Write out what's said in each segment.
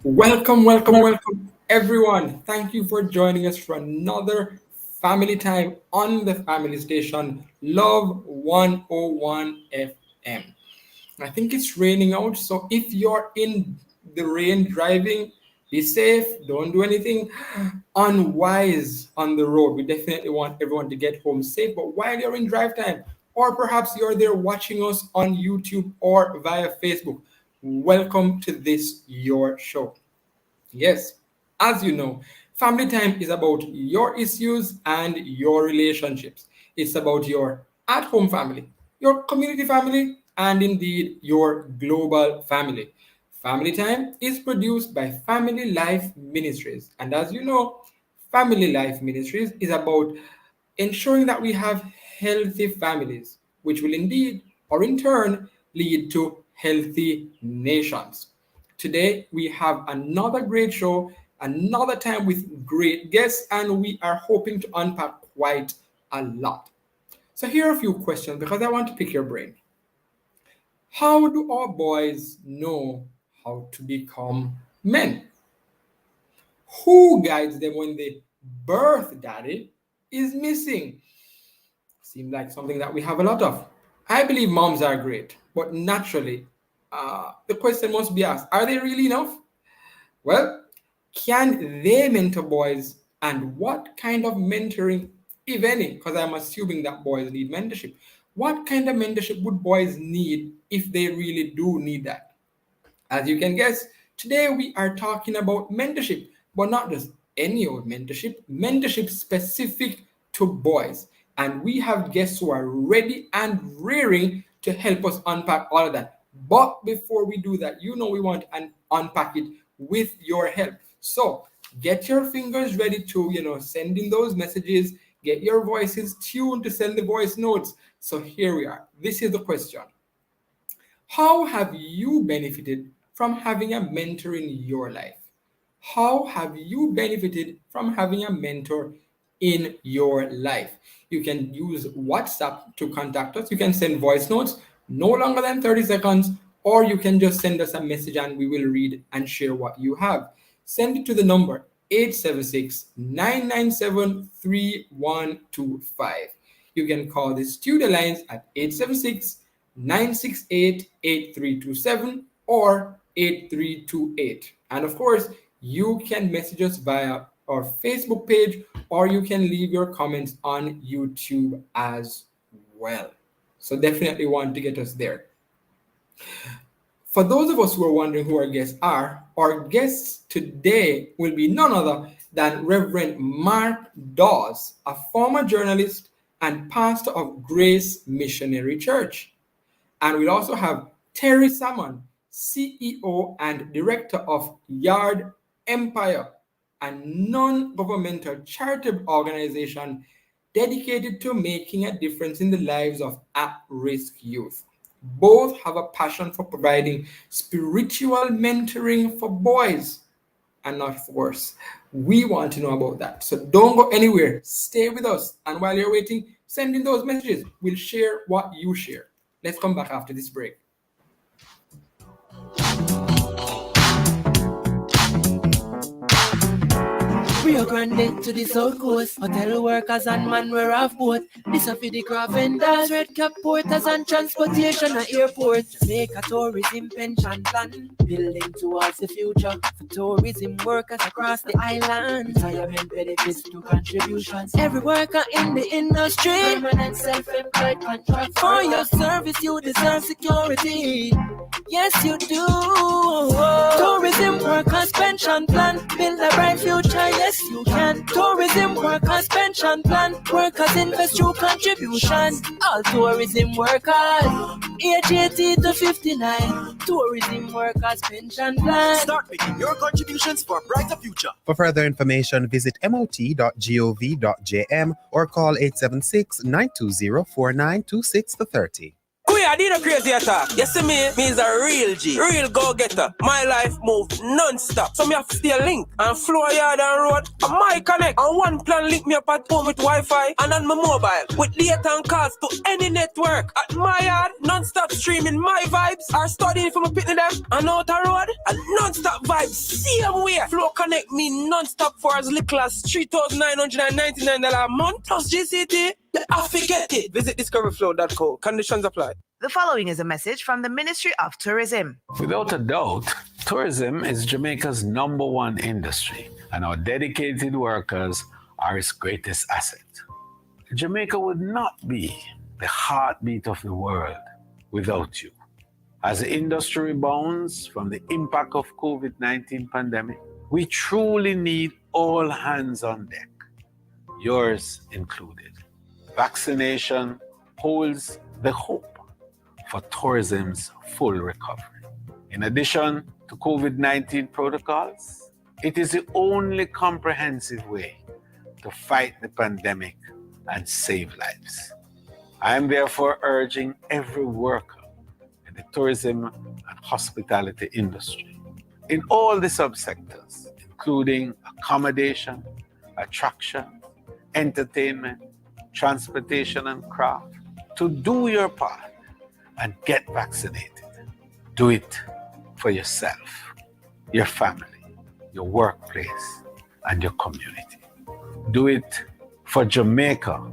Welcome, everyone. Thank you for joining us for another family time on the family station, Love 101 FM. I think it's raining out, so if you're in the rain driving, be safe, don't do anything unwise on the road. We definitely want everyone to get home safe, but while you're in drive time, or perhaps you're there watching us on YouTube or via Facebook, welcome to this your show. Yes, as you know, family time is about your issues and your relationships. It's about your at home family, your community family, and indeed your global family. Family Time is produced by Family Life Ministries. And as you know, Family Life Ministries is about ensuring that we have healthy families, which will indeed or in turn lead to healthy nations. Today, we have another great show, another time with great guests, and we are hoping to unpack quite a lot. So, here are a few questions because I want to pick your brain. How do our boys know how to become men? Who guides them when the birth daddy is missing? Seems like something that we have a lot of. I believe moms are great, but naturally, the question must be asked, are they really enough? Well, can they mentor boys, and what kind of mentoring, if any, because I'm assuming that boys need mentorship, what kind of mentorship would boys need if they really do need that? As you can guess, today we are talking about mentorship, but not just any old mentorship specific to boys. And we have guests who are ready and rearing to help us unpack all of that. But before we do that, we want to unpack it with your help. So get your fingers ready to, send in those messages, get your voices tuned to send the voice notes. So here we are. This is the question. How have you benefited from having a mentor in your life? How have you benefited from having a mentor in your life? You can use WhatsApp to contact us. You can send voice notes no longer than 30 seconds, or you can just send us a message and we will read and share what you have. Send it to the number 876-997-3125. You can call the studio lines at 876-968-8327 or 8328. And of course, you can message us via our Facebook page, or you can leave your comments on YouTube as well. So definitely want to get us there. For those of us who are wondering who our guests are, our guests today will be none other than Reverend Mark Dawes, a former journalist and pastor of Grace Missionary Church. And we'll also have Terry Salmon, CEO and director of Yard Empire, a non-governmental charitable organization dedicated to making a difference in the lives of at-risk youth. Both have a passion for providing spiritual mentoring for boys and not for worse. We want to know about that. So don't go anywhere. Stay with us. And while you're waiting, send in those messages. We'll share what you share. Let's come back after this break. Rio Grande to the South Coast. Hotel workers and man wear off boat. This a for the craft vendors, red cap porters and transportation at airport. Make a tourism pension plan, building towards the future. For tourism workers across the island, retirement benefits to contributions. Every worker in the industry, permanent self-employed contract. For your service you deserve security. Yes you do. Tourism workers pension plan, build a bright future. Yes you can. Tourism workers pension plan, workers invest through contribution. All tourism workers, age 80 to 59. Tourism workers pension plan. Start making your contributions for a brighter future. For further information, visit mot.gov.jm or call 876-920-4926 for 30. Kuya I did a crazy attack. You see me is a real G, real go-getter. My life move non-stop. So me have to stay link and floor yard and road. And my connect. And one plan link me up at home with Wi-Fi and on my mobile. With data and calls to any network. At my yard, non-stop streaming my vibes. Or studying for my pitney them. And out the road, and non-stop vibes. Same way. Flow connect me non-stop for as little as $3,999 a month. Plus GCT. I forget it. Visit discoverflow.co. Conditions apply. The following is a message from the Ministry of Tourism. Without a doubt, tourism is Jamaica's #1 industry, and our dedicated workers are its greatest asset. Jamaica would not be the heartbeat of the world without you. As the industry rebounds from the impact of COVID-19 pandemic, we truly need all hands on deck, yours included. Vaccination holds the hope for tourism's full recovery. In addition to COVID-19 protocols, it is the only comprehensive way to fight the pandemic and save lives. I am therefore urging every worker in the tourism and hospitality industry, in all the subsectors, including accommodation, attraction, entertainment, transportation and craft, to do your part and get vaccinated. Do it for yourself, your family, your workplace, and your community. Do it for Jamaica,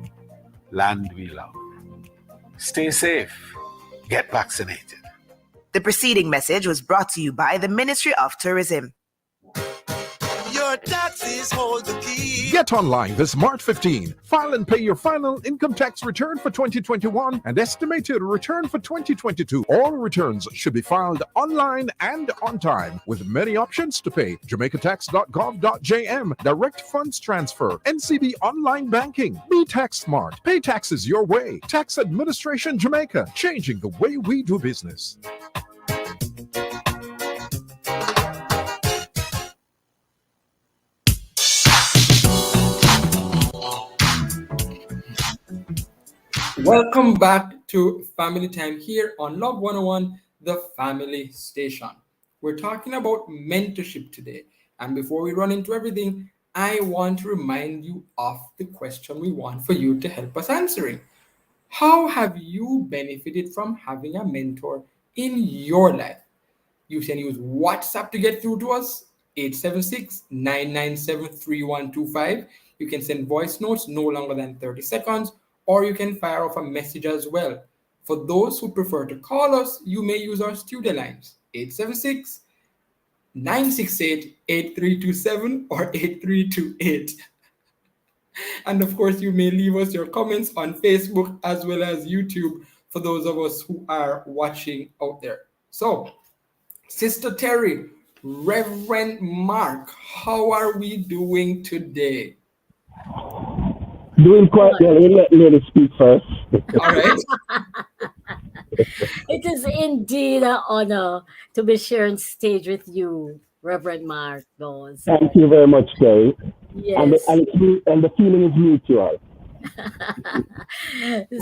land we love. Stay safe, get vaccinated. The preceding message was brought to you by the Ministry of Tourism. Your taxes hold the key. Get online this March 15. File and pay your final income tax return for 2021 and estimated return for 2022. All returns should be filed online and on time with many options to pay. JamaicaTax.gov.jm, direct funds transfer, NCB online banking. Be tax smart. Pay taxes your way. Tax Administration Jamaica, changing the way we do business. Welcome back to Family Time here on Love 101, the family station. We're talking about mentorship today. And before we run into everything, I want to remind you of the question we want for you to help us answering. How have you benefited from having a mentor in your life? You can use WhatsApp to get through to us, 876-997-3125. You can send voice notes no longer than 30 seconds, or you can fire off a message as well. For those who prefer to call us, you may use our studio lines, 876-968-8327 or 8328. And of course, you may leave us your comments on Facebook as well as YouTube for those of us who are watching out there. So, Sister Terry, Reverend Mark, how are we doing today? Doing quite well. We'll let lady speak first. All right. It is indeed an honor to be sharing stage with you, Reverend Mark Dawes. Thank you very much, Terry. Yes. And the feeling is mutual.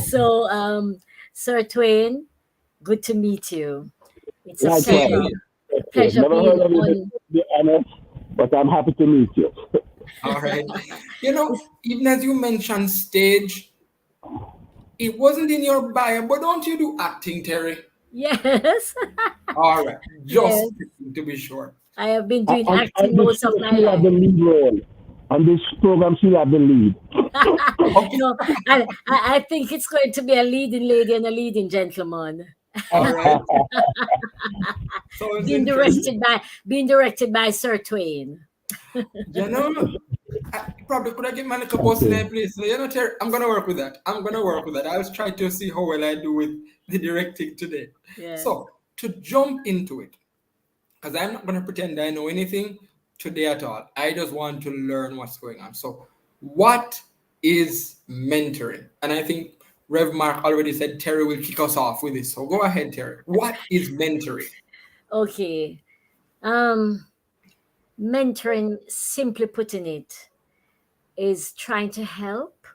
So, Sir Twain, good to meet you. It's a Likewise. pleasure Never being heard of you, on. to be honest, but I'm happy to meet you. All right. You know, even as you mentioned stage, it wasn't in your bio, but don't you do acting, Terry? Yes, All right. Just Yes. to be sure. I have been doing On acting this most of show, my she'll have the life. lead role. On this program, she'll have the lead. No, I think it's going to be a leading lady and a leading gentleman. All right. So it's interesting. Being directed by Sir Twain. You know, I probably could have given man a couple in that place. You know, Terry, I'm gonna work with that. I was trying to see how well I do with the directing today. Yeah. So to jump into it, because I'm not gonna pretend I know anything today at all. I just want to learn what's going on. So, what is mentoring? And I think Rev Mark already said Terry will kick us off with this. So go ahead, Terry. What is mentoring? Okay. Mentoring, simply putting it, is trying to help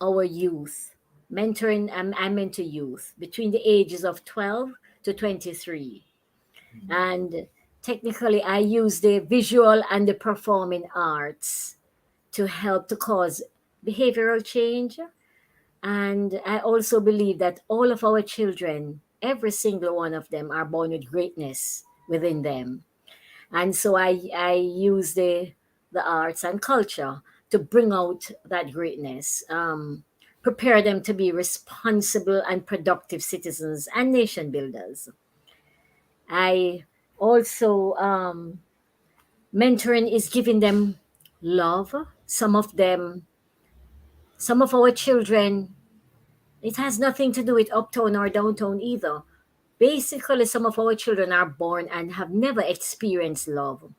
our youth mentoring. I mentor youth between the ages of 12 to 23, and technically, I use the visual and the performing arts to help to cause behavioral change. And I also believe that all of our children, every single one of them, are born with greatness within them. And so I use the arts and culture to bring out that greatness, prepare them to be responsible and productive citizens and nation builders. I also, mentoring is giving them love. Some of our children, it has nothing to do with uptown or downtown either. Basically, some of our children are born and have never experienced love.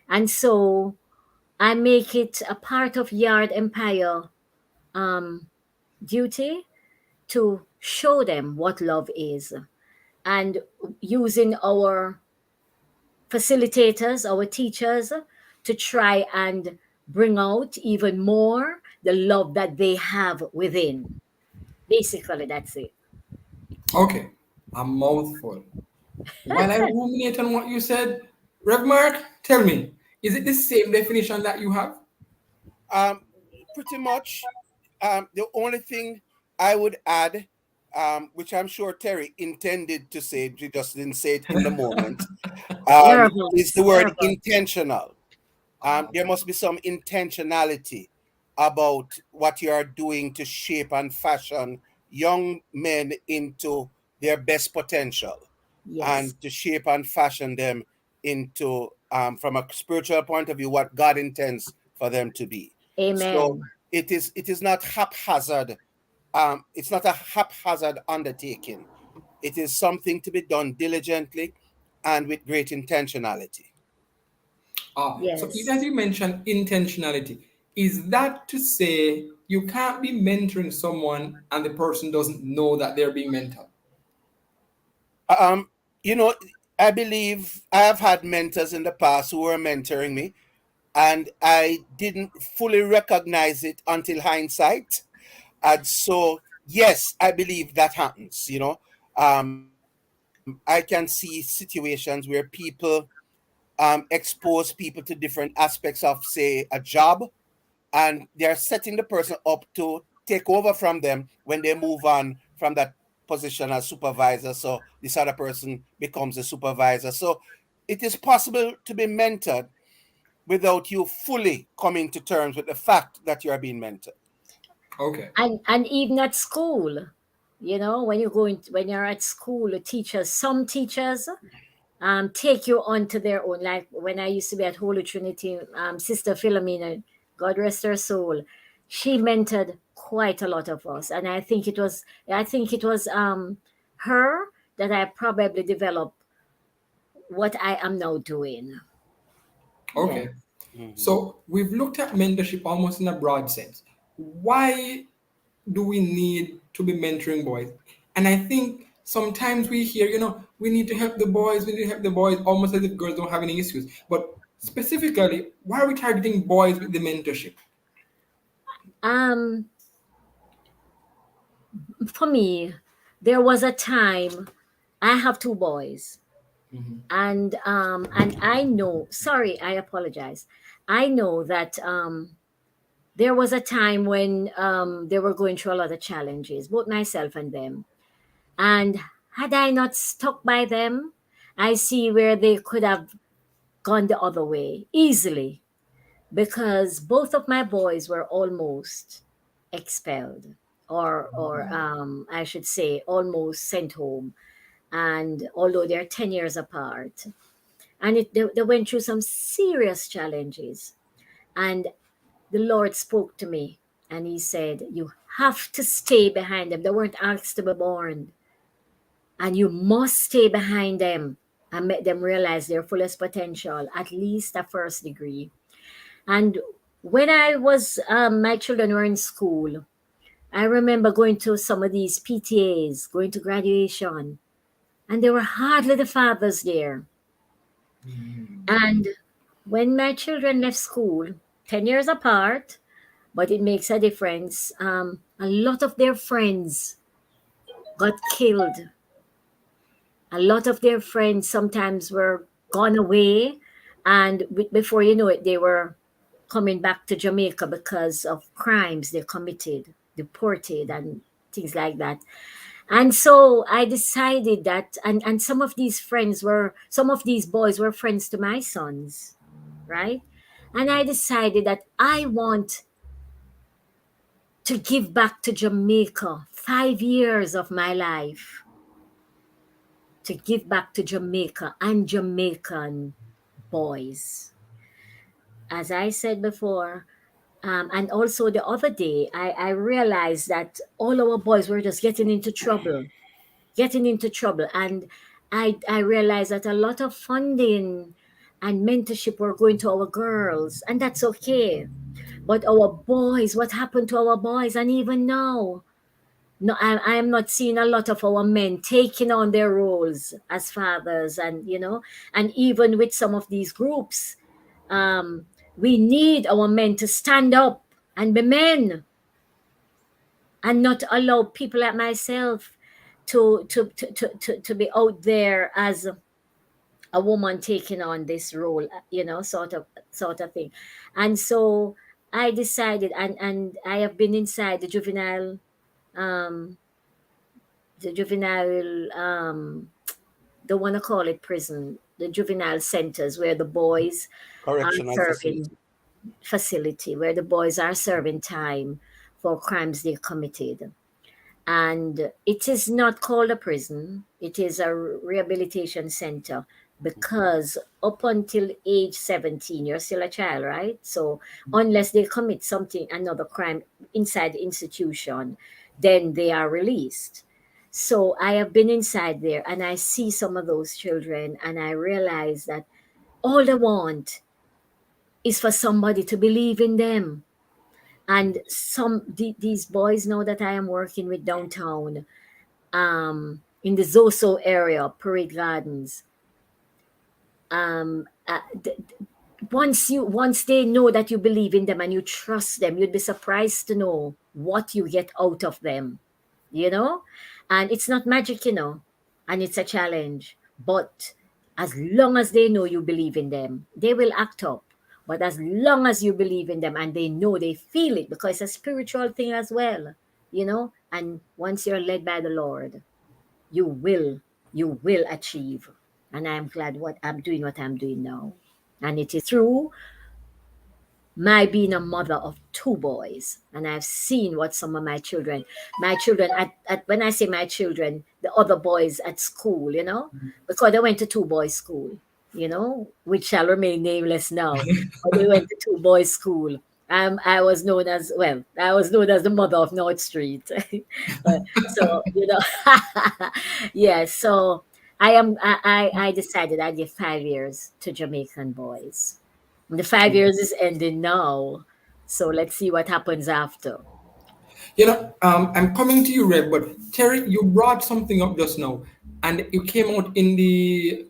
And so I make it a part of Yard Empire um, duty to show them what love is. And using our facilitators, our teachers, to try and bring out even more the love that they have within. Basically, that's it. Okay, a mouthful. While I ruminate on what you said, Rev Mark, tell me, is it the same definition that you have? Um, Pretty much. The only thing I would add, which I'm sure Terry intended to say, he just didn't say it in the moment, is Nervous, the word nervous. intentional. There must be some intentionality about what you are doing to shape and fashion young men into their best potential Yes. and to shape and fashion them into, from a spiritual point of view, what God intends for them to be. So Amen. it is not haphazard. It's not a haphazard undertaking. It is something to be done diligently and with great intentionality. So Yes. as you mentioned intentionality, is that to say you can't be mentoring someone and the person doesn't know that they're being mentored? Um, you know, I believe I have had mentors in the past who were mentoring me, and I didn't fully recognize it until hindsight. And so, yes, I believe that happens. I can see situations where people expose people to different aspects of, say, a job, and they're setting the person up to take over from them when they move on from that position as supervisor. So this other person becomes a supervisor. So it is possible to be mentored without you fully coming to terms with the fact that you are being mentored. Okay. And even at school, when when you're at school, the teachers, some teachers take you on to their own. Like when I used to be at Holy Trinity, Sister Philomena, God rest her soul, she mentored quite a lot of us, and I think it was her that I probably developed what I am now doing. Yeah. Okay. Mhm. So we've looked at mentorship almost in a broad sense. Why do we need to be mentoring boys? And I think sometimes we hear, we need to help the boys, we need to help the boys, almost as if girls don't have any issues. But specifically, why are we targeting boys with the mentorship? Um, for me, there was a time. I have two boys, and I know. Sorry, I apologize. I know that there was a time when they were going through a lot of challenges, both myself and them. And had I not stuck by them, I see where they could have gone the other way easily, because both of my boys were almost expelled, or I should say almost sent home. And although they're 10 years apart, and they went through some serious challenges, and the Lord spoke to me and he said, "You have to stay behind them. They weren't asked to be born. And you must stay behind them and make them realize their fullest potential, at least a first degree." And when my children were in school, I remember going to some of these PTAs, going to graduation, and there were hardly the fathers there. And when my children left school, 10 years apart, but it makes a difference. A lot of their friends got killed. A lot of their friends sometimes were gone away, and before you know it, they were coming back to Jamaica because of crimes they committed, deported, and things like that. And so I decided that, and some of these boys were friends to my sons, right? And I decided that I want to give back to Jamaica 5 years of my life, to give back to Jamaica and Jamaican boys. As I said before, and also the other day, I realized that all our boys were just getting into trouble. And I realized that a lot of funding and mentorship were going to our girls, and that's okay. But our boys, what happened to our boys? And even now, no, I am not seeing a lot of our men taking on their roles as fathers, and and even with some of these groups, um, we need our men to stand up and be men, and not allow people like myself to be out there as a woman taking on this role, sort of thing. And so I decided, and I have been inside um the juvenile don't want to call it prison, the juvenile centers where the boys are Correctional serving, facility. facility where the boys are serving time for crimes they committed. And it is not called a prison, it is a rehabilitation center, because up until age 17 you're still a child, right? So unless they commit something, another crime inside the institution, then they are released. So I have been inside there and I see some of those children, and I realize that all they want is for somebody to believe in them. And these boys know that I am working with downtown, in the Zoso area, Parade Gardens. Um, uh, th- once they know that you believe in them and you trust them, you'd be surprised to know what you get out of them. you know and it's not magic, and it's a challenge. But as long as they know you believe in them, they will act up. But as long as you believe in them and they know, they feel it, because it's a spiritual thing as well. And once you're led by the Lord, you will achieve. And I'm glad what I'm doing now. And it is through my being a mother of two boys, and I've seen what some of my children at when I say my children, the other boys at school, because they went to two boys school, which shall remain nameless now, but they went to two boys school. I was known as the mother of North Street. So yeah. So I decided I'd give 5 years to Jamaican boys. The 5 years is ending now. So let's see what happens after. I'm coming to you, Rev, but Terry, you brought something up just now, and it came out in the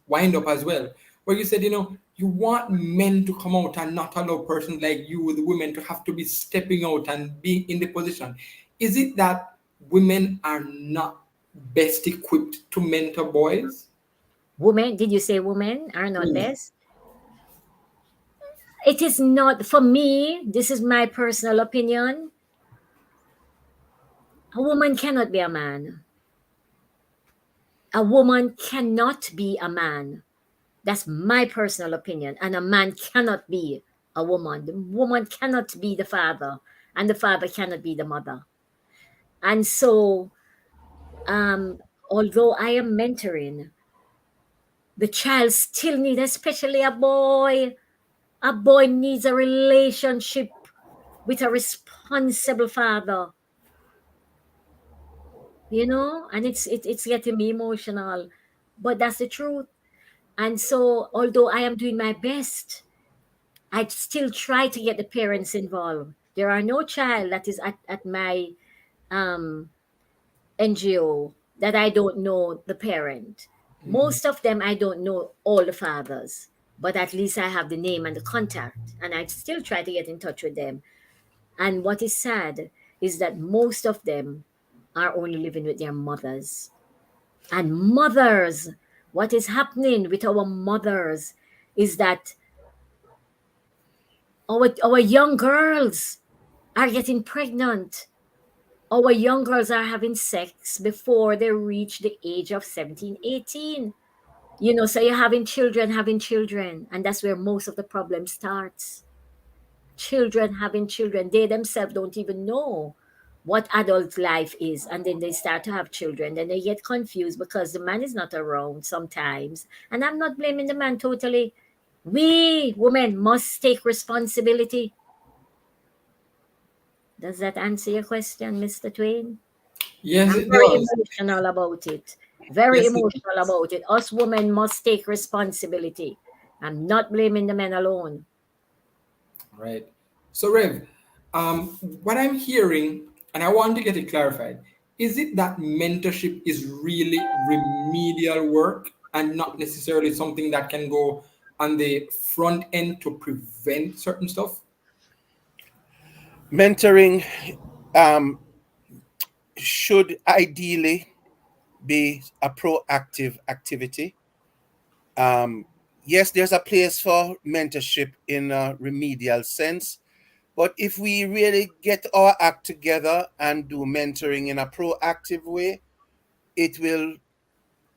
wind up as well, where you said, you want men to come out and not allow persons like you, the women, to have to be stepping out and be in the position. Is it that women are not best equipped to mentor boys? Women, did you say women are not best? It is not, for me, this is my personal opinion. A woman cannot be a man. A woman cannot be a man. That's my personal opinion. And a man cannot be a woman. The woman cannot be the father, and the father cannot be the mother. And so, although I am mentoring, the child still needs, especially a boy. A boy needs a relationship with a responsible father. And it's getting me emotional, but that's the truth. And so, although I am doing my best, I still try to get the parents involved. There are no child that is at my um, NGO that I don't know the parent. Most of them, I don't know all the fathers, but at least I have the name and the contact, and I still try to get in touch with them. And what is sad is that most of them are only living with their mothers. And mothers, what is happening with our mothers is that our young girls are getting pregnant. Our young girls are having sex before they reach the age of 17, 18. You know, so you're having children, and that's where most of the problem starts. Children having children, they themselves don't even know what adult life is, and then they start to have children, then they get confused because the man is not around sometimes. And I'm not blaming the man totally. We women must take responsibility. Does that answer your question, Mr. Twain? Yes, I'm it very does. emotional about it. Very Yes, it emotional about it. Us women must take responsibility. I'm not blaming the men alone. right. So, Rev, what I'm hearing, and I want to get it clarified, is it that mentorship is really remedial work and not necessarily something that can go on the front end to prevent certain stuff? Mentoring um, should ideally be a proactive activity. Yes, there's a place for mentorship in a remedial sense, but if we really get our act together and do mentoring in a proactive way, it will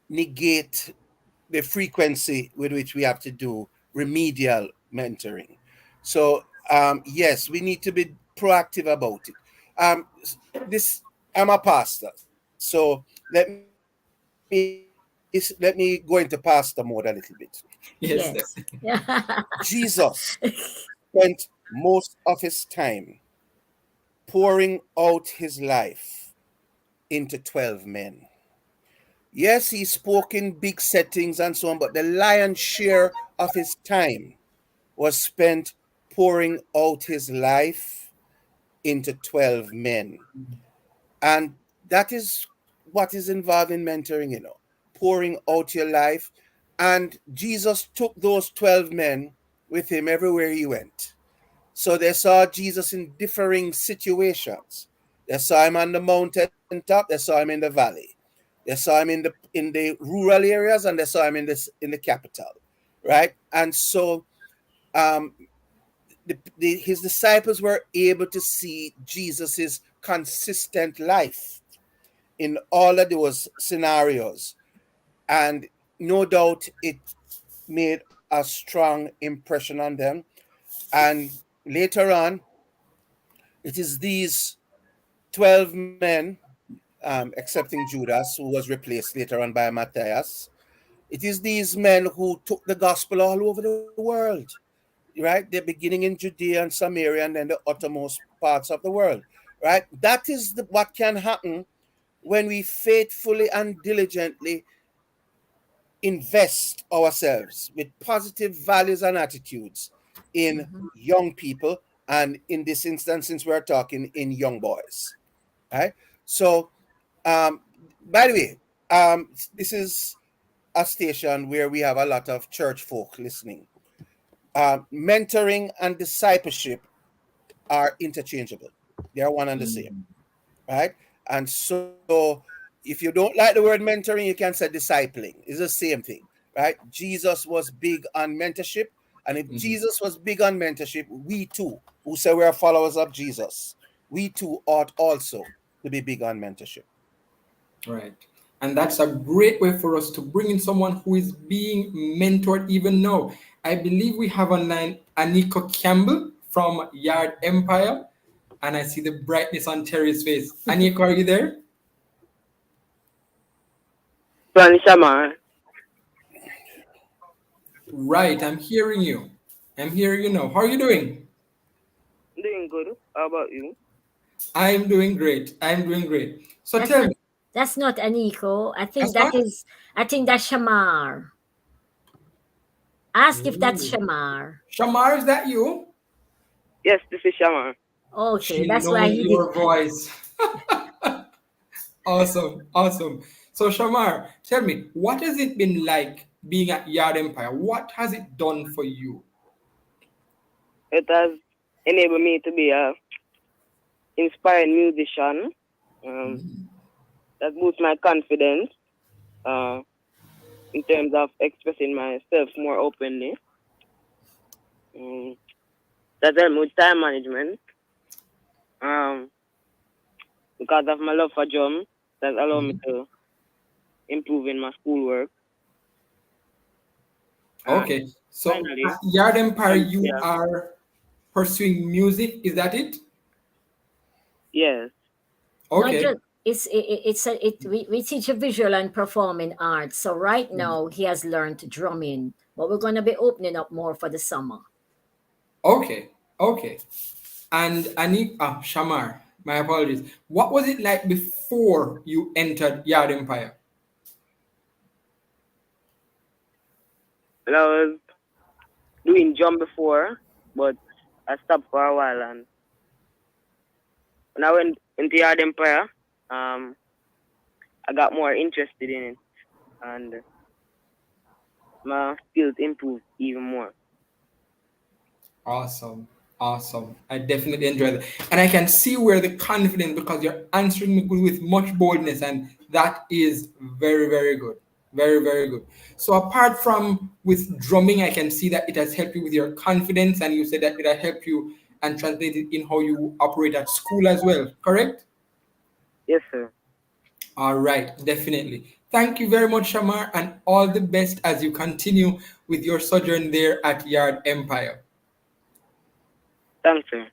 negate the frequency with which we have to do remedial mentoring. So, yes, we need to be proactive about it. This I'm a pastor, so let me go into pastor mode a little bit. Yes. Yes. Yeah. Jesus spent most of his time pouring out his life into 12 men. Yes, he spoke in big settings and so on, but the lion's share of his time was spent pouring out his life into 12 men. And that is what is involved in mentoring, pouring out your life. And Jesus took those 12 men with him everywhere he went. So they saw Jesus in differing situations. They saw him on the mountaintop, they saw him in the valley. They saw him in the rural areas, and they saw him in the capital, right? And so um, his disciples were able to see Jesus's consistent life in all of those scenarios, and no doubt it made a strong impression on them. And later on, it is these 12 men, excepting Judas, who was replaced later on by Matthias. It is these men who took the gospel all over the world, right? They're beginning in Judea and Samaria and then the uttermost parts of the world, right? That is what can happen when we faithfully and diligently invest ourselves with positive values and attitudes in Mhm. young people, and in this instance, since we're talking in young boys, right? So, um, by the way, this is a station where we have a lot of church folk listening. Mentoring and discipleship are interchangeable. They are one and the same, right? And so if you don't like the word mentoring, you can say discipling. It's the same thing, right? Jesus was big on mentorship. And if Mhm. Jesus was big on mentorship, we too, who say we are followers of Jesus, we too ought also to be big on mentorship. Right. And that's a great way for us to bring in someone who is being mentored even now. I believe we have online Aniko Campbell from Yard Empire, and I see the brightness on Terry's face. Aniko, are you there? Shaman. Right, I'm hearing you. I'm hearing you now. How are you doing? Doing good. How about you? I'm doing great. I'm doing great. So That's tell not me, that's not Aniko. that's not? I think that's Shamar. Ask if that's Ooh. Shamar. Shamar, is that you? Yes, this is Shaman. Okay, She that's why knows he did. your voice. Awesome, awesome. So Shamar, tell me, what has it been like being at Yard Empire? What has it done for you? It has enabled me to be a inspired musician. That boosts my confidence in terms of expressing myself more openly. That helped with time management. Because of my love for drum, that allowed me to improve in my schoolwork. Okay, so Finally, at Yard Empire, you yeah, are pursuing music. Is that it? yes. Not Okay. just we teach a visual and performing arts. So right now he has learned drumming, but we're going to be opening up more for the summer. Okay. Okay. And Shamar, my apologies. What was it like before you entered Yard Empire? I was doing drum before, but I stopped for a while. And when I went into Yard Empire, I got more interested in it, and my skills improved even more. Awesome. Awesome. I definitely enjoy that. And I can see where the confidence, because you're answering me with much boldness, and that is very, very good. Very, very good. So apart from with drumming, I can see that it has helped you with your confidence, and you said that it has helped you and translated in how you operate at school as well, correct? Yes, sir. All right, definitely. Thank you very much, Shamar, and all the best as you continue with your sojourn there at Yard Empire. Thanks, sir.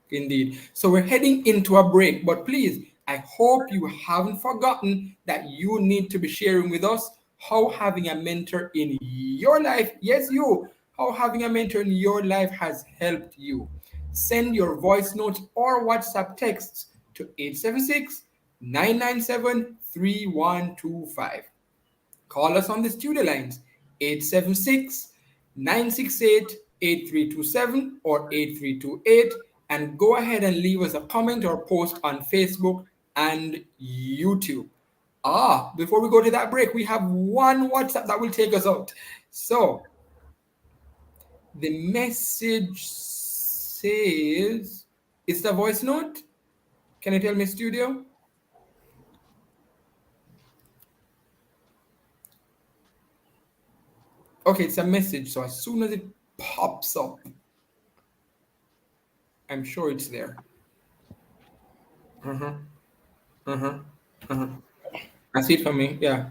Indeed. So we're heading into a break, but please, I hope you haven't forgotten that you need to be sharing with us how having a mentor in your life, yes, you, how having a mentor in your life has helped you. Send your voice notes or WhatsApp texts to 876 997 3125. Call us on the studio lines 876 968 8327 or 8328, and go ahead and leave us a comment or post on Facebook and YouTube. Before we go to that break, we have one WhatsApp that will take us out. So the message says, it's the voice note. Can you tell me, studio? Okay, it's a message. So as soon as it pops up, I'm sure it's there. I see it for me, yeah.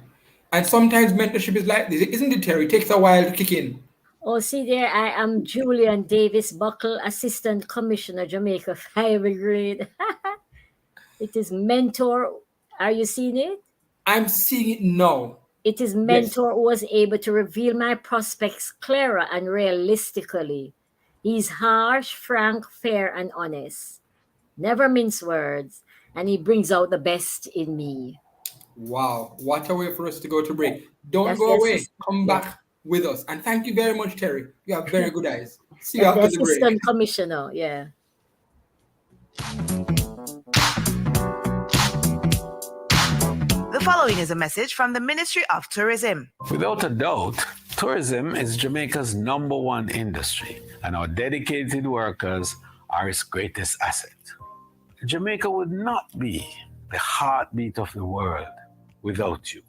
And sometimes mentorship is like this, isn't it, Terry? It takes a while to kick in. Oh, see there, I am Julian Davis Buckle, Assistant Commissioner, Jamaica, 5 grade. It is mentor. Are you seeing it? I'm seeing it now. It is Yes. mentor who was able to reveal my prospects clearer and realistically. He's harsh, frank, fair, and honest. Never mince words, and he brings out the best in me. Wow. What a way for us to go to break. Don't That's the go away. assist. Come Yeah, back with us. And thank you very much, Terry. You have very good eyes. See you that's the after the break. assistant commissioner. Yeah. The following is a message from the Ministry of Tourism. Without a doubt, tourism is Jamaica's number one industry, and our dedicated workers are its greatest asset. Jamaica would not be the heartbeat of the world without you.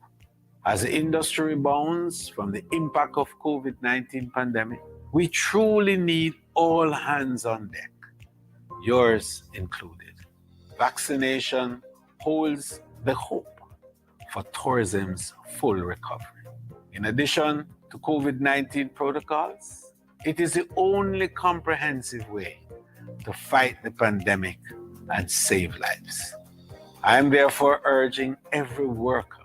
As the industry rebounds from the impact of COVID-19 pandemic, we truly need all hands on deck, yours included. Vaccination holds the hope for tourism's full recovery. In addition to COVID-19 protocols, it is the only comprehensive way to fight the pandemic and save lives. I am therefore urging every worker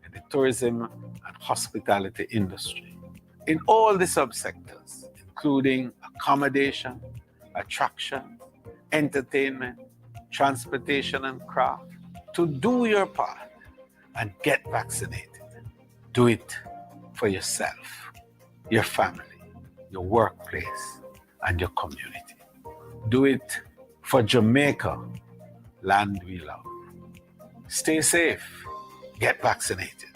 in the tourism and hospitality industry, in all the subsectors, including accommodation, attraction, entertainment, transportation, and craft, to do your part and get vaccinated. Do it for yourself, your family, your workplace, and your community. Do it for Jamaica, land we love. Stay safe. Get vaccinated.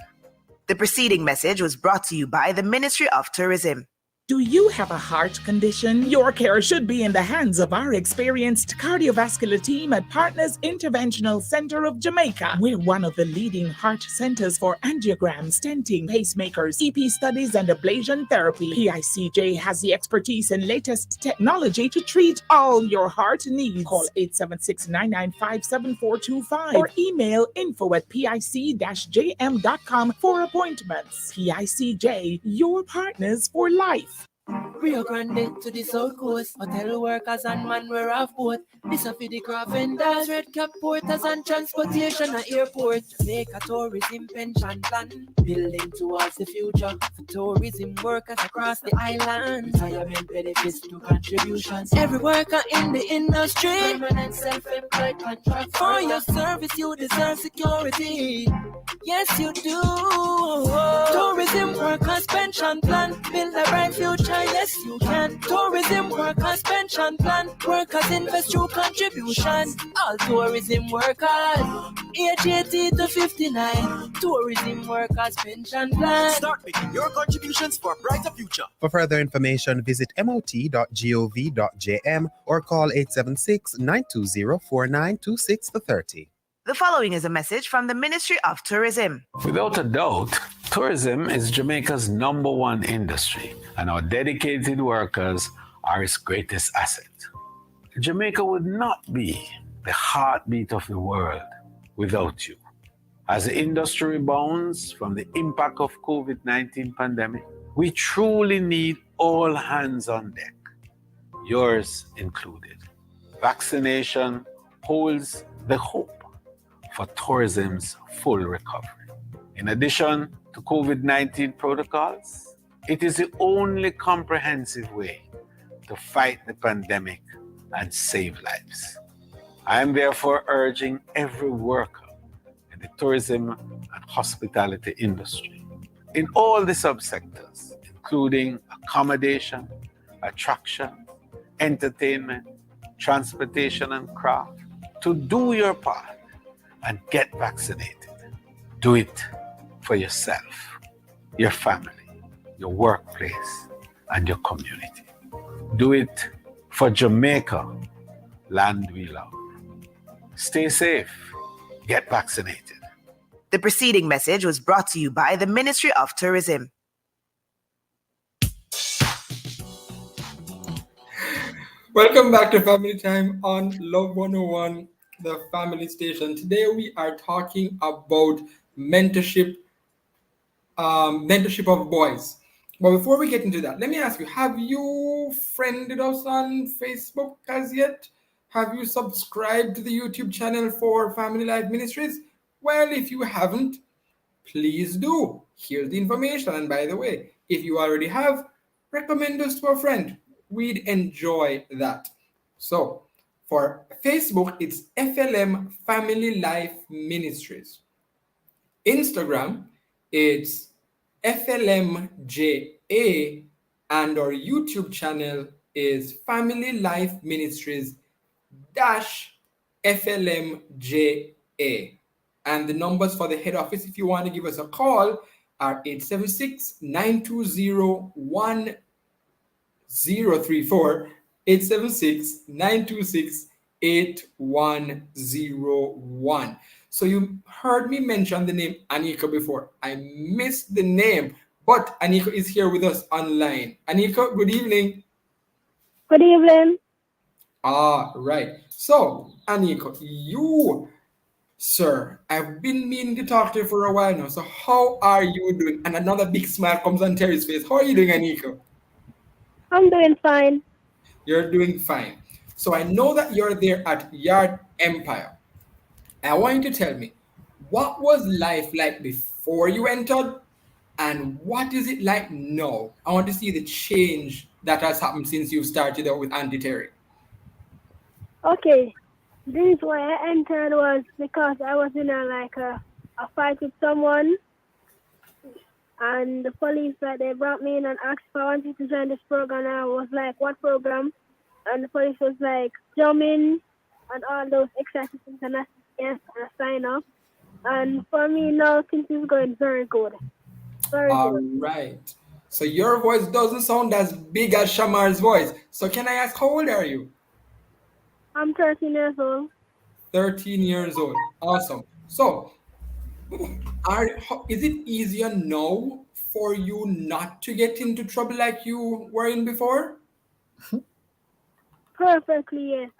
The preceding message was brought to you by the Ministry of Tourism. Do you have a heart condition? Your care should be in the hands of our experienced cardiovascular team at Partners Interventional Center of Jamaica. We're one of the leading heart centers for angiogram, stenting, pacemakers, EP studies, and ablation therapy. PICJ has the expertise and latest technology to treat all your heart needs. Call 876-995-7425 or email info@pic-jm.com for appointments. PICJ, your partners for life. Rio Grande to the South Coast. Hotel workers and man we're off boat. This a for the craft vendors, red cap porters and transportation at airport. Jamaica tourism pension plan, building towards the future for tourism workers across the island. Retirement benefits to contributions. Every worker in the industry, permanent self-employed contract. For your service, you deserve security. Yes, you do. Tourism workers pension plan, build a bright future. Yes, you can. Tourism workers pension plan, workers invest through contribution. All tourism workers, age 80 to 59. Tourism workers pension plan. Start making your contributions for a brighter future. For further information, visit mot.gov.jm or call 876-920-4926 for 30. The following is a message from the Ministry of Tourism. Without a doubt, tourism is Jamaica's number one industry, and our dedicated workers are its greatest asset. Jamaica would not be the heartbeat of the world without you. As the industry rebounds from the impact of COVID-19 pandemic, we truly need all hands on deck, yours included. Vaccination holds the hope for tourism's full recovery. In addition to COVID-19 protocols, it is the only comprehensive way to fight the pandemic and save lives. I am therefore urging every worker in the tourism and hospitality industry, in all the subsectors, including accommodation, attraction, entertainment, transportation, and craft, to do your part and get vaccinated. Do it for yourself, your family, your workplace, and your community. Do it for Jamaica, land we love. Stay safe. Get vaccinated. The preceding message was brought to you by the Ministry of Tourism. Welcome back to Family Time on Love 101, the family station. Today we are talking about mentorship of boys. But before we get into that, let me ask you, have you friended us on Facebook as yet? Have you subscribed to the YouTube channel for Family Life Ministries? Well, if you haven't, please do. Here's the information. And by the way, if you already have, recommend us to a friend. We'd enjoy that. So for Facebook, it's FLM Family Life Ministries. Instagram, it's FLMJA, and our YouTube channel is Family Life Ministries FLMJA. And the numbers for the head office, if you want to give us a call, are 876-920-1034, 876-926-8101. So you heard me mention the name Anika before. I missed the name, but Anika is here with us online. Anika, good evening. Good evening. Right. So, Anika, you, sir, I've been meaning to talk to you for a while now. So how are you doing? And another big smile comes on Terry's face. How are you doing, Anika? I'm doing fine. You're doing fine. So I know that you're there at Yard Empire. I want you to tell me, what was life like before you entered, and what is it like now? I want to see the change that has happened since you started out with Auntie Terry. Okay. The reason why I entered was because I was in a fight with someone, and the police they brought me in and asked if I wanted to join this program. And I was like, what program? And the police was like, drumming and all those exercises, and I yes, and I sign up. And for me now, things is going very good. Very good. Right. So your voice doesn't sound as big as Shamar's voice. So can I ask, how old are you? I'm 13 years old. 13 years old. Awesome. So is it easier now for you not to get into trouble like you were in before? Perfectly, yes.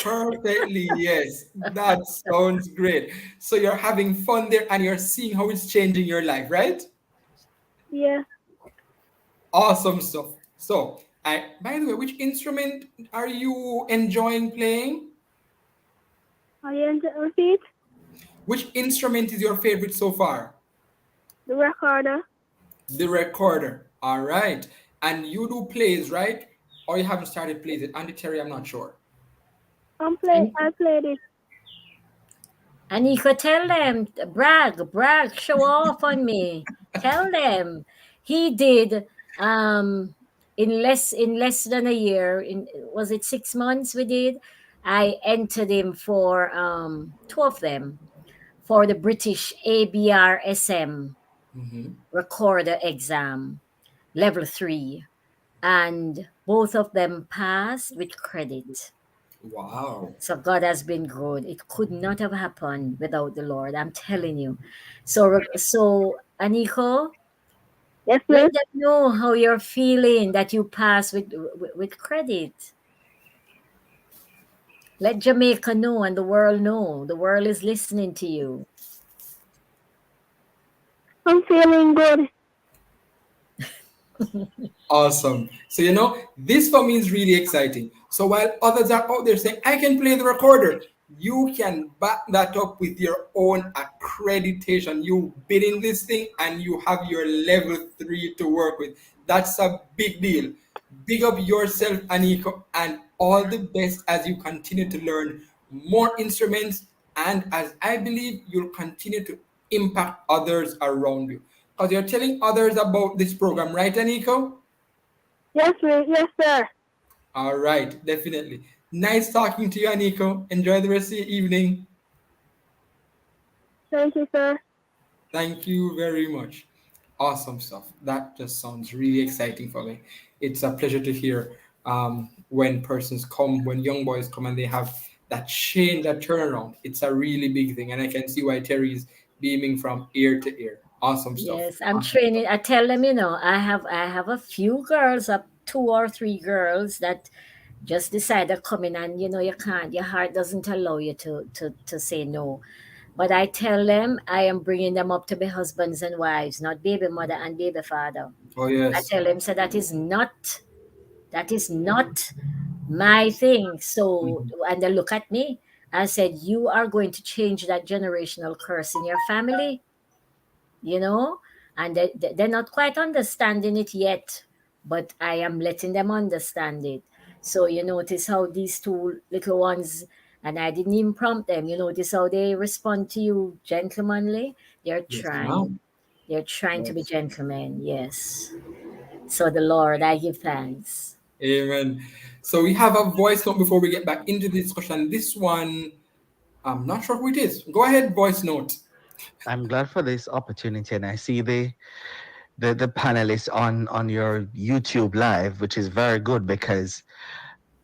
Perfectly, yes. That sounds great. So you're having fun there and you're seeing how it's changing your life, right? Yes. Awesome stuff. So, by the way, which instrument are you enjoying playing? Are you enter repeat? Which instrument is your favorite so far? The recorder. The recorder. All right. And you do plays, right? Or you haven't started plays it? Andy Terry, I'm not sure. I played it. And you could tell them, brag, show off on me. Tell them he did in less than a year. In was it 6 months we did? I entered him for two of them for the British ABRSM recorder exam, level 3, and both of them passed with credit. Wow. So God has been good. It could not have happened without the Lord. I'm telling you. So Aniko, yes, let ma'am. them know how you're feeling that you pass with credit. Let Jamaica know and the world know. The world is listening to you. I'm feeling good. Awesome. So, this for me is really exciting. So, while others are out there saying, I can play the recorder, you can back that up with your own accreditation. You bid in this thing and you have your level 3 to work with. That's a big deal. Big up yourself, Aniko, and all the best as you continue to learn more instruments. And as I believe you'll continue to impact others around you. Because you're telling others about this program, right, Aniko? Yes, ma'am. Yes, sir. All right, definitely. Nice talking to you, Aniko. Enjoy the rest of your evening. Thank you, sir. Thank you very much. Awesome stuff. That just sounds really exciting for me. It's a pleasure to hear when persons come, when young boys come and they have that change, that turnaround. It's a really big thing. And I can see why Terry's beaming from ear to ear. Awesome stuff. Yes, I'm training. I tell them, I have a few girls, up 2 or 3 girls that just decide to come in, and you can't. Your heart doesn't allow you to say no. But I tell them I am bringing them up to be husbands and wives, not baby mother and baby father. Oh, I yes. tell them, so that is not my thing. So, and they look at me. I said, you are going to change that generational curse in your family, you know, and they're not quite understanding it yet, but I am letting them understand it. So you notice how these two little ones, and I didn't even prompt them, you notice how they respond to you gentlemanly. They're Yes, trying. ma'am. They're trying to be Yes. gentlemen, yes. So the Lord, I give thanks. Amen. So we have a voice note before we get back into the discussion. This one, I'm not sure who it is. Go ahead, voice note. I'm glad for this opportunity, and I see the panelists on your YouTube live, which is very good because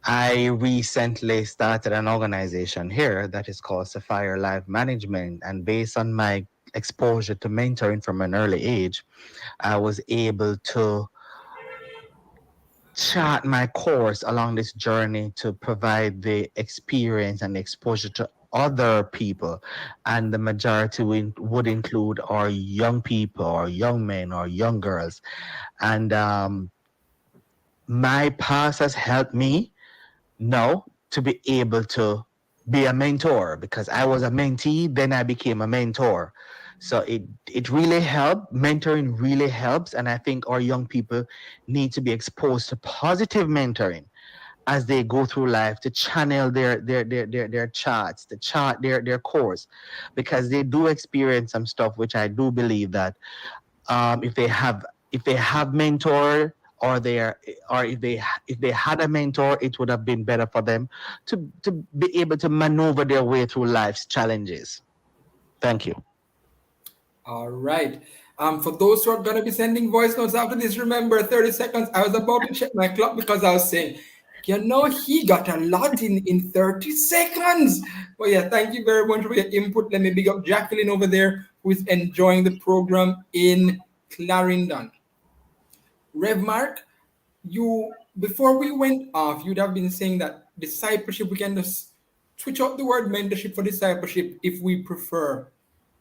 I recently started an organization here that is called Sapphire Life Management, and based on my exposure to mentoring from an early age, I was able to chart my course along this journey to provide the experience and exposure to other people, and the majority would include our young people or young men or young girls. And my past has helped me now to be able to be a mentor, because I was a mentee, then I became a mentor. So it really helped. Mentoring really helps, and I think our young people need to be exposed to positive mentoring as they go through life, to channel their charts, to chart their course, because they do experience some stuff which I do believe that if they have mentor, or they are or if they had a mentor, it would have been better for them to be able to maneuver their way through life's challenges. Thank you. All right. For those who are going to be sending voice notes after this, remember 30 seconds. I was about to check my clock because I was saying, he got a lot in 30 seconds. But yeah, thank you very much for your input. Let me big up Jacqueline over there, who is enjoying the program in Clarendon. Rev Mark, before we went off, you'd have been saying that discipleship, we can just switch out the word mentorship for discipleship if we prefer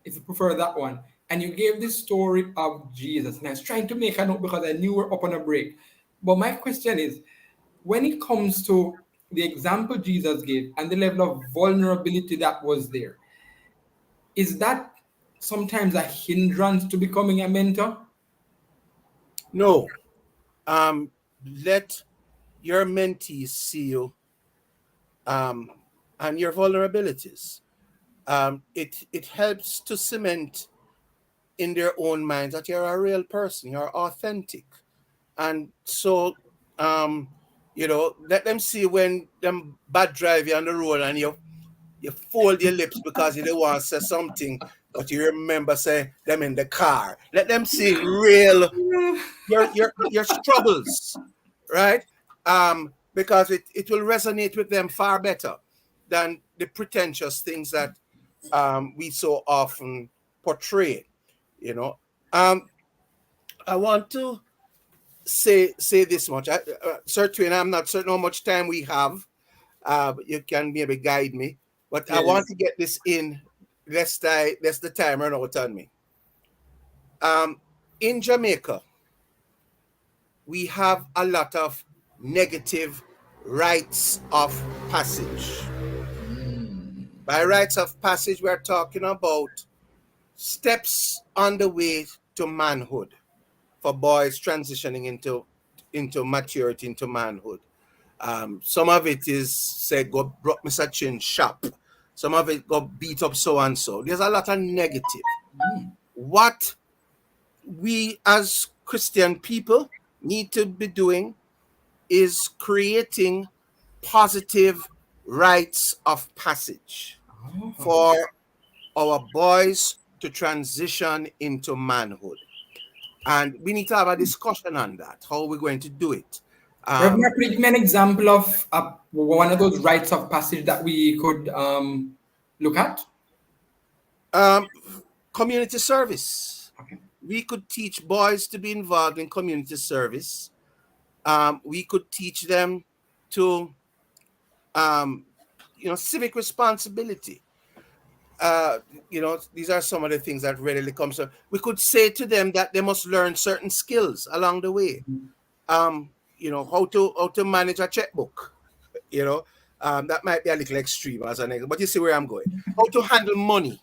that one. And you gave this story of Jesus. And I was trying to make a note because I knew we're up on a break. But my question is, when it comes to the example Jesus gave and the level of vulnerability that was there, is that sometimes a hindrance to becoming a mentor? No. Let your mentees see you and your vulnerabilities. It helps to cement in their own minds that you're a real person, you're authentic. And so, let them see when them bad drive you on the road and you fold your lips because you don't want to say something, but you remember say them in the car. Let them see real your struggles, right? Because it will resonate with them far better than the pretentious things that we so often portray. I want to say this much. Sir Twin, I'm not certain how much time we have. You can maybe guide me, but yes. I want to get this in. Lest the time run out on me. In Jamaica, we have a lot of negative rites of passage. By rites of passage, we're talking about steps on the way to manhood for boys transitioning into maturity, into manhood. Some of it is, say, go broke Mr. Chin shop. Some of it got beat up so and so. There's a lot of negative. What we as Christian people need to be doing is creating positive rites of passage for our boys to transition into manhood. And we need to have a discussion on that, how we're going to do it. Could you give me an example of one of those rites of passage that we could look at? Community service. Okay. We could teach boys to be involved in community service. We could teach them to, civic responsibility. These are some of the things that readily comes up. We could say to them that they must learn certain skills along the way. How to manage a checkbook. That might be a little extreme as an example, but you see where I'm going. How to handle money,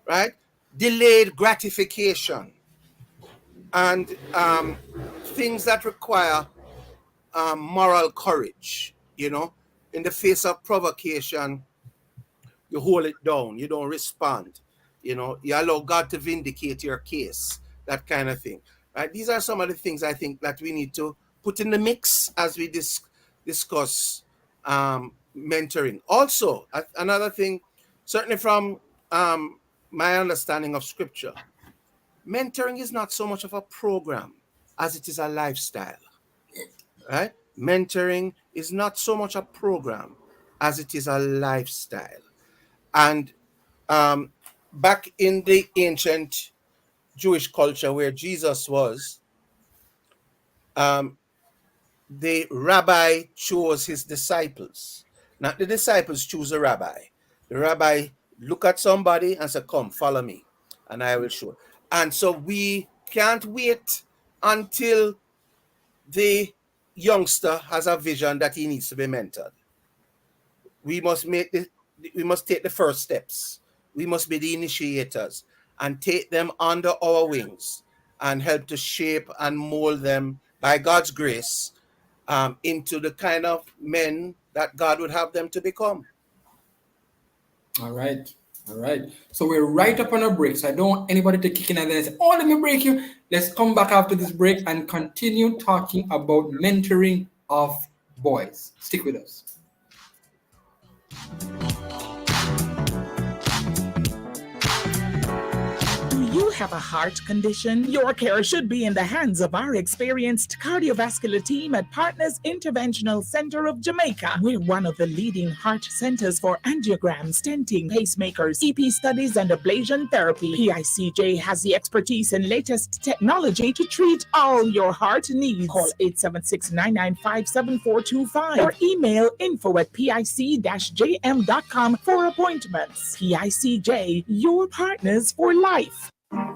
right? Delayed gratification, and things that require moral courage. In the face of provocation, you hold it down. You don't respond. You allow God to vindicate your case. That kind of thing. Right? These are some of the things I think that we need to put in the mix as we discuss mentoring. Also, another thing, certainly from my understanding of Scripture, mentoring is not so much of a program as it is a lifestyle. Right? Mentoring is not so much a program as it is a lifestyle. And back in the ancient Jewish culture where Jesus was, the rabbi chose his disciples. Not the disciples choose a rabbi. The rabbi look at somebody and say, come, follow me, and I will show. And so we can't wait until the youngster has a vision that he needs to be mentored. We must take the first steps. We must be the initiators and take them under our wings and help to shape and mold them by God's grace into the kind of men that God would have them to become. All right. So we're right up on a break. So I don't want anybody to kick in and then say, oh, let me break you. Let's come back after this break and continue talking about mentoring of boys. Stick with us. Do you Have a heart condition? Your care should be in the hands of our experienced cardiovascular team at Partners Interventional Center of Jamaica. We're one of the leading heart centers for angiogram, stenting, pacemakers, EP studies, and ablation therapy. PICJ has the expertise and latest technology to treat all your heart needs. Call 876-995-7425 or email info@pic-jm.com for appointments. PICJ, your partners for life.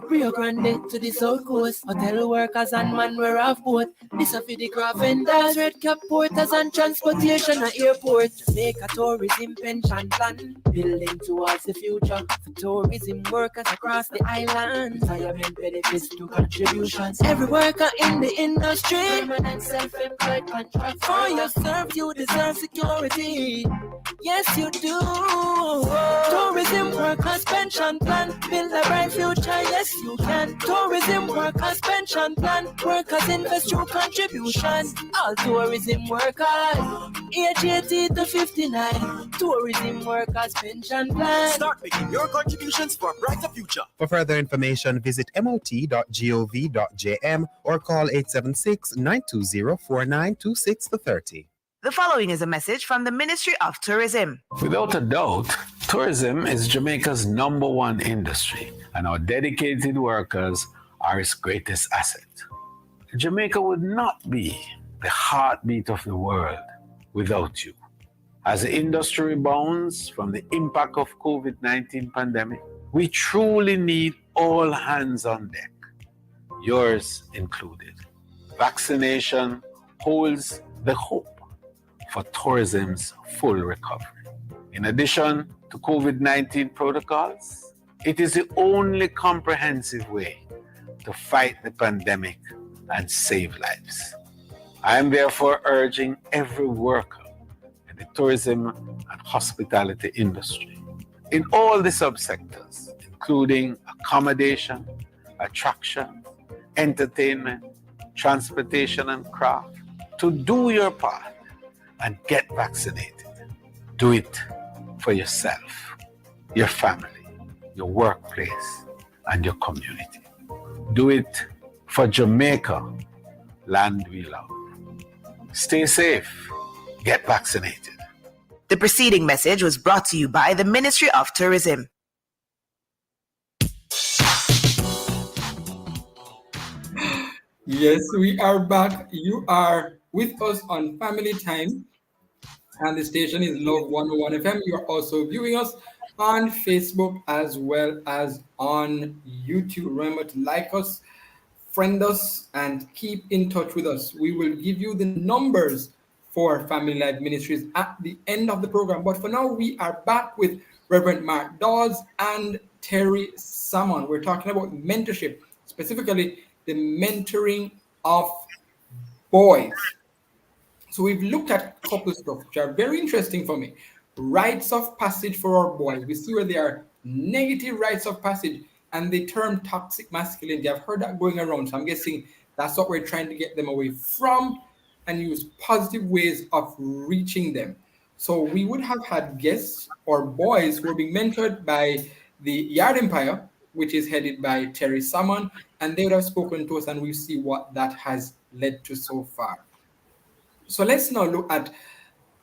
Rio Grande to the South Coast. Hotel workers and man wear off boat. This a for the craft vendors, red cap porters and transportation at airport. Jamaica tourism pension plan, building towards the future. For tourism workers across the island, retirement benefits to contributions. Every worker in the industry, permanent self-employed contract. For yourself, you deserve security. Yes, you do. Tourism workers pension plan, build a bright future. Yes, you can. Tourism workers pension plan, workers invest through contribution. All tourism workers, age 80 to 59. Tourism workers pension plan. Start making your contributions for a brighter future. For further information, visit mot.gov.jm or call 876-920-4926-30. The following is a message from the Ministry of Tourism. Without a doubt, tourism is Jamaica's number one industry, and our dedicated workers are its greatest asset. Jamaica would not be the heartbeat of the world without you. As the industry rebounds from the impact of COVID-19 pandemic, we truly need all hands on deck, yours included. Vaccination holds the hope for tourism's full recovery. In addition to COVID-19 protocols, it is the only comprehensive way to fight the pandemic and save lives. I am therefore urging every worker in the tourism and hospitality industry, in all the subsectors, including accommodation, attraction, entertainment, transportation, and craft, to do your part and get vaccinated. Do it for yourself, your family, your workplace, and your community. Do it for Jamaica, land we love. Stay safe. Get vaccinated. The preceding message was brought to you by the Ministry of Tourism. Yes, we are back. You are with us on Family Time, and the station is Love 101 FM. You are also viewing us on Facebook as well as on YouTube. Remember to like us, friend us, and keep in touch with us. We will give you the numbers for Family Life Ministries at the end of the program. But for now, we are back with Reverend Mark Dawes and Terry Salmon. We're talking about mentorship, specifically the mentoring of boys. So we've looked at a couple of stuff which are very interesting for me. Rites of passage for our boys. We see where there are negative rites of passage and the term toxic masculinity. I've heard that going around. So I'm guessing that's what we're trying to get them away from and use positive ways of reaching them. So we would have had guests or boys who are being mentored by the Yard Empire, which is headed by Terry Salmon, and they would have spoken to us and we see what that has led to so far. So let's now look at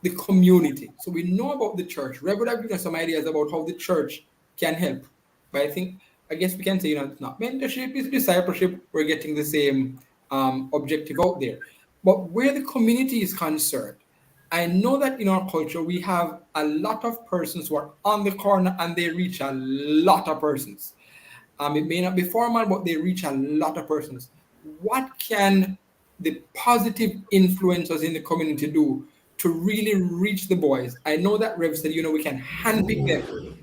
the community. So we know about the church. Rev would have given us some ideas about how the church can help. But I guess we can say, it's not mentorship, it's discipleship. We're getting the same objective out there. But where the community is concerned, I know that in our culture, we have a lot of persons who are on the corner and they reach a lot of persons. It may not be formal, but they reach a lot of persons. What can the positive influencers in the community do to really reach the boys? I know that Rev said, we can handpick them.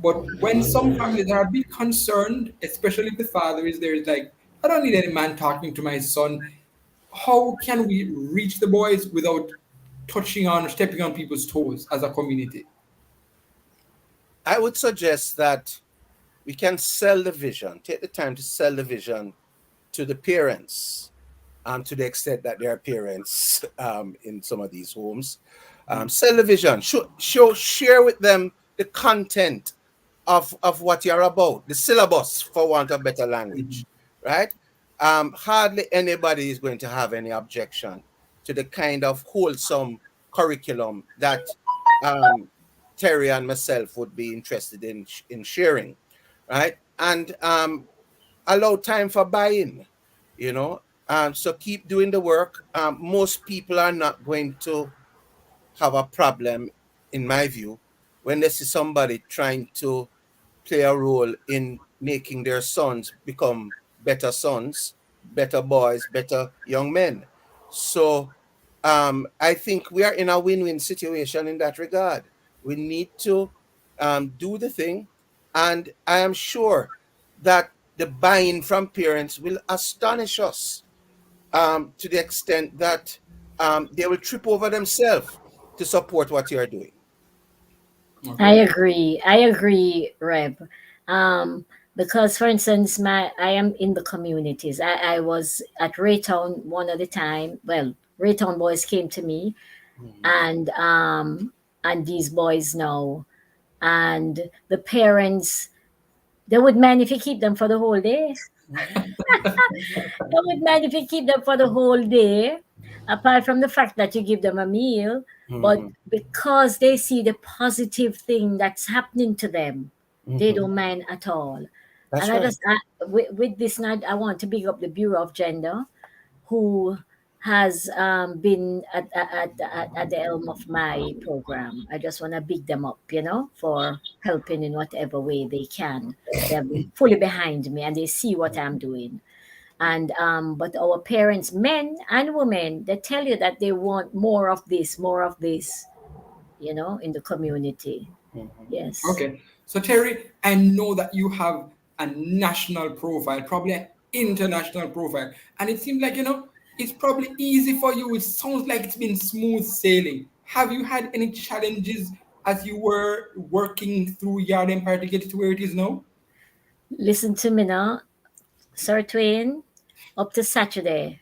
But when some families are a bit concerned, especially if the father is there, it's like, I don't need any man talking to my son. How can we reach the boys without touching on or stepping on people's toes as a community? I would suggest that we can sell the vision, take the time to sell the vision to the parents, to the extent that there are parents in some of these homes. Sell the vision, share with them the content of what you're about, the syllabus, for want of better language, right? Hardly anybody is going to have any objection to the kind of wholesome curriculum that um, Terry and myself would be interested in sharing, right? And allow time for buy-in, you know. So keep doing the work. Most people are not going to have a problem, in my view, when they see somebody trying to play a role in making their sons become better sons, better boys, better young men. So I think we are in a win-win situation in that regard. We need to do the thing, and I am sure that the buy-in from parents will astonish us to the extent that they will trip over themselves to support what you are doing. I Okay. agree. I agree, Reb. Um, because, for instance, I am in the communities. I was at Raytown one of the time. Well, Raytown boys came to me, and these boys know, and the parents, they would mind if you keep them for the whole day. They would mind if you keep them for the whole day, apart from the fact that you give them a meal, but Mhm. because they see the positive thing that's happening to them, they Mhm. don't mind at all. And That's I right. just, with this, now I want to big up the Bureau of Gender, who has been at the helm of my program. I just want to big them up, for helping in whatever way they can. They have been fully behind me and they see what I'm doing. And but our parents, men and women, they tell you that they want more of this, in the community. Yes. Okay. So Terry, I know that you have a national profile, probably an international profile, and it seems like it's probably easy for you. It sounds like it's been smooth sailing. Have you had any challenges as you were working through Yard Empire to get it to where it is now? Listen to me now, Sir Twain. Up to Saturday,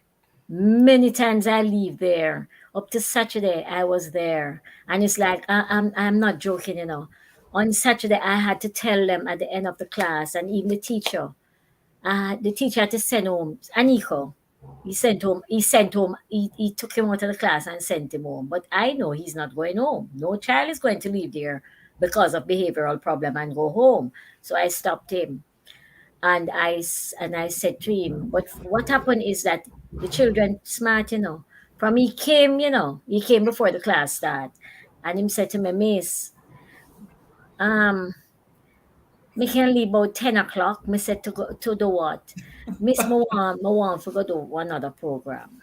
many times I leave there. Up to Saturday, I was there, and it's like I'm not joking. On Saturday, I had to tell them at the end of the class, and even the teacher. The teacher had to send home Aniko. He took him out of the class and sent him home. But I know he's not going home. No child is going to leave there because of behavioral problem and go home. So I stopped him. And I said to him, but what happened is that the children smart, From he came before the class start. And him said to me, Miss, um, me can leave about 10 o'clock. Me said to go to do what? Miss me want to go do another program,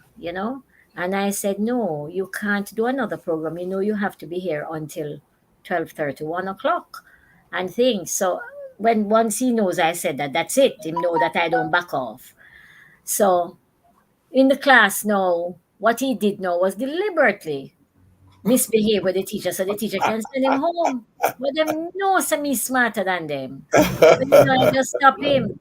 And I said, no, you can't do another program. You have to be here until 12:30, 1 o'clock and things. So when once he knows I said that, that's it. Him know that I don't back off. So in the class now, what he did now was deliberately misbehave with the teacher so the teacher can send him home. But them know some he's smarter than them. So, I just stop him.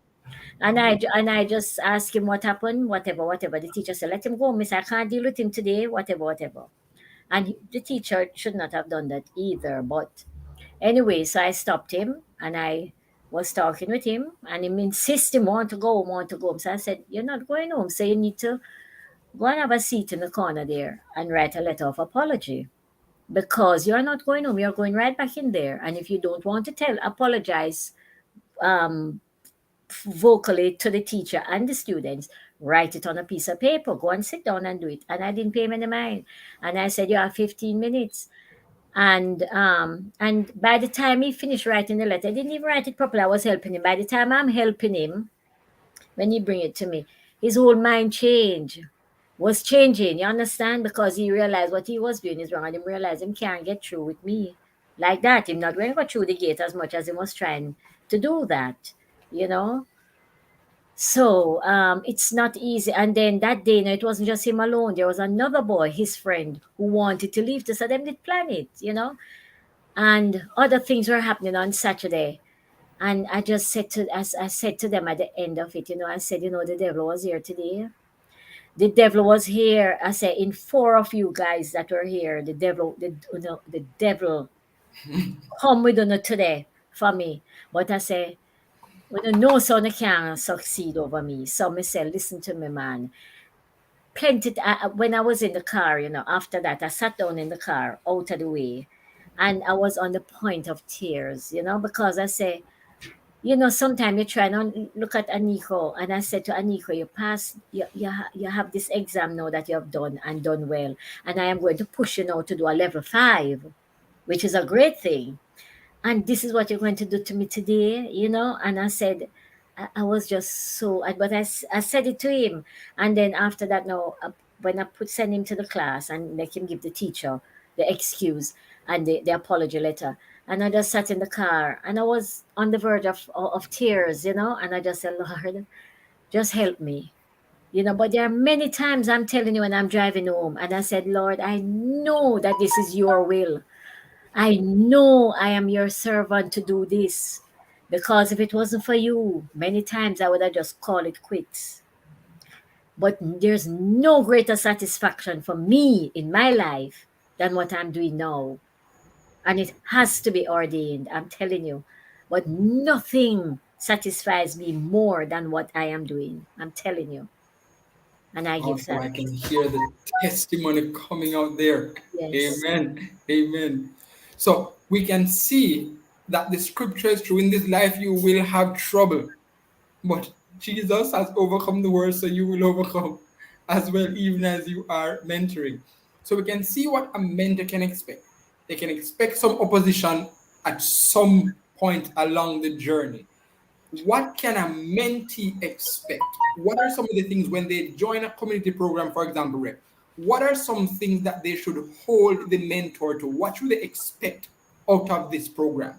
And I just ask him what happened, whatever, whatever. The teacher said, let him go, miss. I can't deal with him today, whatever, whatever. And the teacher should not have done that either. But anyway, so I stopped him and I was talking with him and him insisted he want to go home. So I said, you're not going home. So you need to go and have a seat in the corner there and write a letter of apology. Because you're not going home, you're going right back in there. And if you don't want to apologize um, vocally to the teacher and the students, write it on a piece of paper, go and sit down and do it. And I didn't pay him any mind. And I said, you have 15 minutes. And by the time he finished writing the letter, I didn't even write it properly. I was helping him. By the time I'm helping him, when he bring it to me, his whole mind was changing. You understand? Because he realized what he was doing is wrong, and he realized he can't get through with me like that. He's not going to go through the gate as much as he was trying to do that. You know. So it's not easy. And then that day, it wasn't just him alone. There was another boy, his friend, who wanted to leave. So them did plan it. And other things were happening on Saturday. And I just said as I said to them at the end of it, I said, the devil was here today. The devil was here. I said, in four of you guys that were here, the devil come with you today. for me. But I say, when you know son can't succeed over me. So me say, listen to me, man. Plenty when I was in the car, after that I sat down in the car out of the way, and I was on the point of tears, because I say, sometimes you try and look at Aniko, and I said to Aniko, you pass, you have this exam now that you have done and done well, and I am going to push you now to do a level 5, which is a great thing. And this is what you're going to do to me today, And I said, I was just so, but I said it to him. And then after that, now, when I send him to the class and make him give the teacher the excuse and the apology letter, and I just sat in the car and I was on the verge of tears, and I just said, Lord, just help me. But there are many times I'm telling you when I'm driving home, and I said, Lord, I know that this is your will. I know I am your servant to do this, because if it wasn't for you, many times I would have just called it quits. But there's no greater satisfaction for me in my life than what I'm doing now. And it has to be ordained, I'm telling you. But nothing satisfies me more than what I am doing. I'm telling you. And I give Awesome. I thanks. can hear the testimony coming out there. Yes. Amen. Amen. So we can see that the scripture is true. In this life, you will have trouble, but Jesus has overcome the world, so you will overcome as well, even as you are mentoring. So we can see what a mentor can expect. They can expect some opposition at some point along the journey. What can a mentee expect? What are some of the things when they join a community program, for example, Rep? What are some things that they should hold the mentor to? What should they expect out of this program?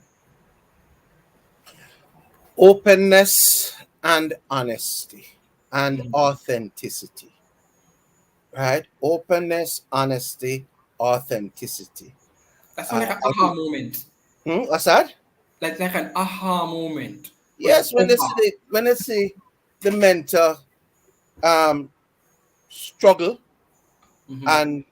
Openness and honesty and authenticity. Right? Openness, honesty, authenticity. That's not like an I aha think, moment. what's that? That's like an aha moment. But Yes, when they see the mentor struggle and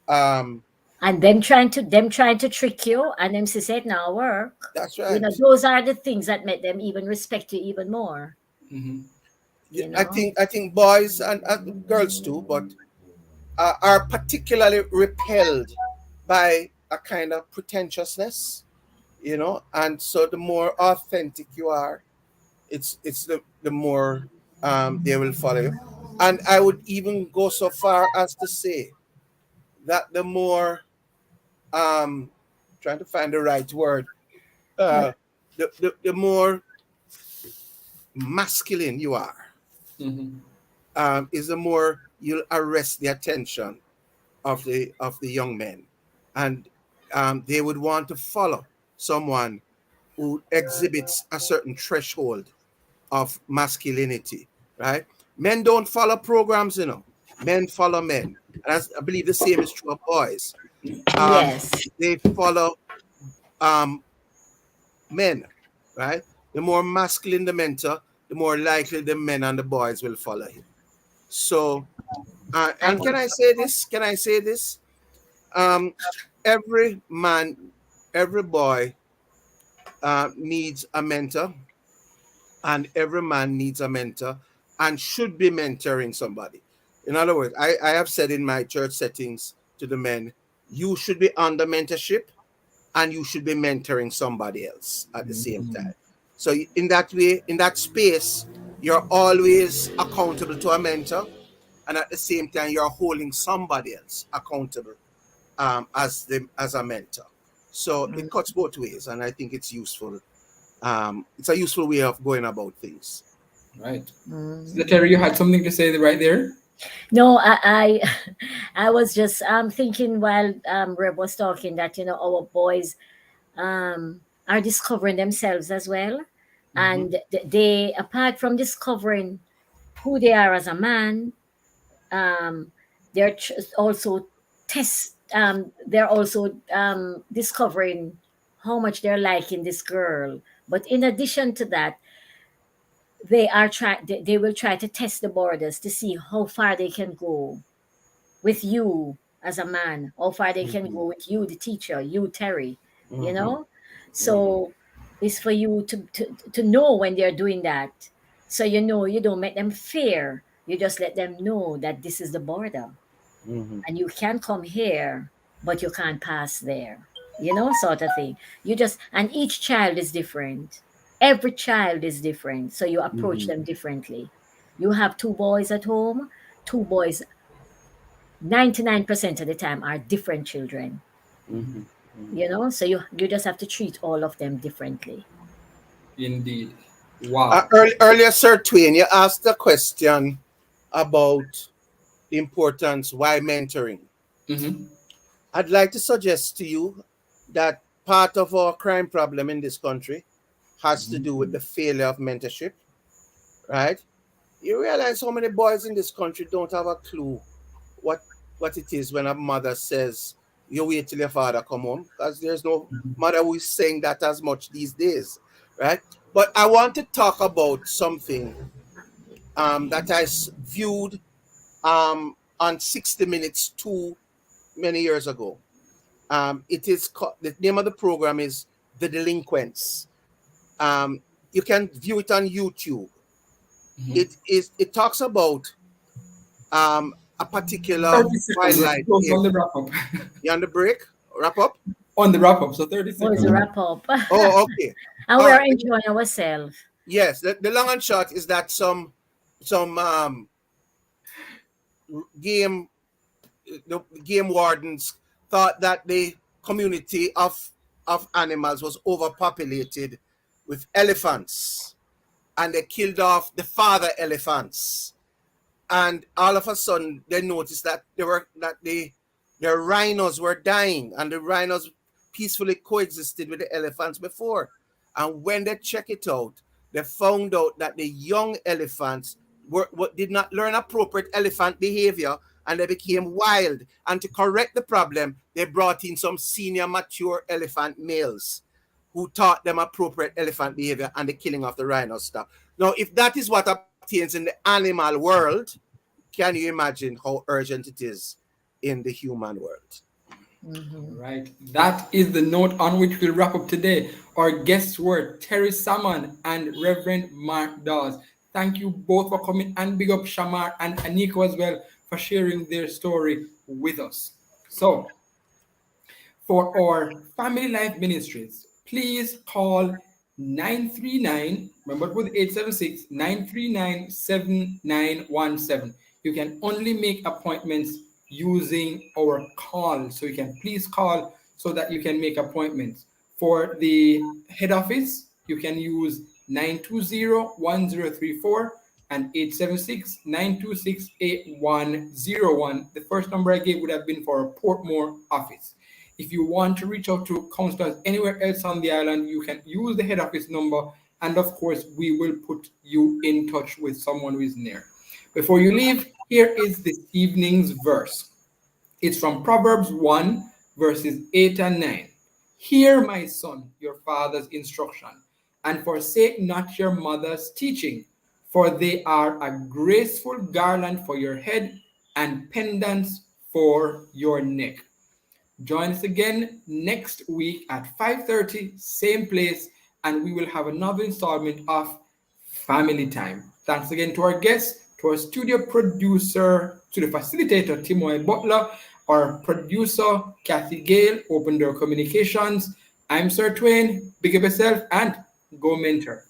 um And them trying to trick you, and them say it now work. that's right. Those are the things that make them even respect you even more. I think boys and girls too, but are particularly repelled by a kind of pretentiousness, and so the more authentic you are, it's the more they will follow you. And I would even go so far as to say that the more trying to find the right word, uh, the more masculine you are, is the more you'll arrest the attention of the young men, and they would want to follow someone who exhibits a certain threshold of masculinity, right? Men don't follow programs, men follow men. And I believe the same is true of boys. Yes. They follow men, right? The more masculine the mentor, the more likely the men and the boys will follow him. So, and can I say this? Can I say this? Um, every man, every boy needs a mentor, and every man needs a mentor and should be mentoring somebody. In other words, I have said in my church settings to the men, you should be under mentorship and you should be mentoring somebody else at the same time. So in that way, in that space, you're always accountable to a mentor, and at the same time, you're holding somebody else accountable as a mentor. So it cuts both ways, and I think it's useful. It's a useful way of going about things. Right. So Terry, you had something to say right there? No, I was just thinking while Reb was talking that our boys are discovering themselves as well, and they, apart from discovering who they are as a man, they're also they're also discovering how much they're liking this girl. But in addition to that, they will try to test the borders to see how far they can go with you as a man, how far they can go with you, the teacher, you, Terry, you know? So is for you to know when they're doing that. So you know you don't make them fear. You just let them know that this is the border. Mhm. And you can come here, but you can't pass there. You know, sort of thing. You just and each child is different. Every child is different. So you approach Mhm. them differently. You have two boys at home, two boys 99% of the time are different children. Mhm. You know, so you just have to treat all of them differently. Indeed. Wow. Earlier, Sir Twain, you asked a question about the importance why mentoring. Mm-hmm. I'd like to suggest to you that part of our crime problem in this country has to do with the failure of mentorship, right? You realize how many boys in this country don't have a clue what what it is when a mother says you wait till your father come home, because there's no mother who is saying that as much these days, right? But I want to talk about something that viewed on 60 Minutes too many years ago. The name of the program is The Delinquents. Um, you can view it on YouTube. It talks about a particular 30 seconds. We're wildlife close on area. the wrap up. You on the break? Wrap up? On the wrap up. So 30 Oh, it's a seconds. wrap up. Oh, okay. And All we are right. enjoying ourselves. Yes, the long and short is that some game the game wardens thought that the community of animals was overpopulated with elephants, and they killed off the father elephants. And all of a sudden they noticed that their rhinos were dying, and the rhinos peacefully coexisted with the elephants before. And when they check it out, they found out that the young elephants did not learn appropriate elephant behavior, and they became wild. And to correct the problem, they brought in some senior mature elephant males who taught them appropriate elephant behavior, and the killing of the rhinos stopped. Now, if that is what obtains in the animal world, can you imagine how urgent it is in the human world? Right. That is the note on which we'll wrap up today. Our guests were Terry Salmon and Reverend Mark Dawes. Thank you both for coming, and big up Shamar and Aniko as well for sharing their story with us. So, for our family life ministries, please call 939, remember with 876 939 7917. You can only make appointments using our call. So you can please call so that you can make appointments. For the head office, you can use 920-1034 and 876-926-8101. The first number I gave would have been for our Portmore office. If you want to reach out to counselors anywhere else on the island, you can use the head office number, and of course, we will put you in touch with someone who is near. Before you leave, here is this evening's verse. It's from Proverbs 1, verses 8 and 9. Hear, my son, your father's instruction, and forsake not your mother's teaching, for they are a graceful garland for your head and pendants for your neck. Join us again next week at 5:30, same place, and we will have another installment of Family Time. Thanks again to our guests, to our studio producer, to the facilitator, Timoy Butler, our producer, Kathy Gale, Open Door Communications. I'm Sir Twain. Big up yourself and go mentor.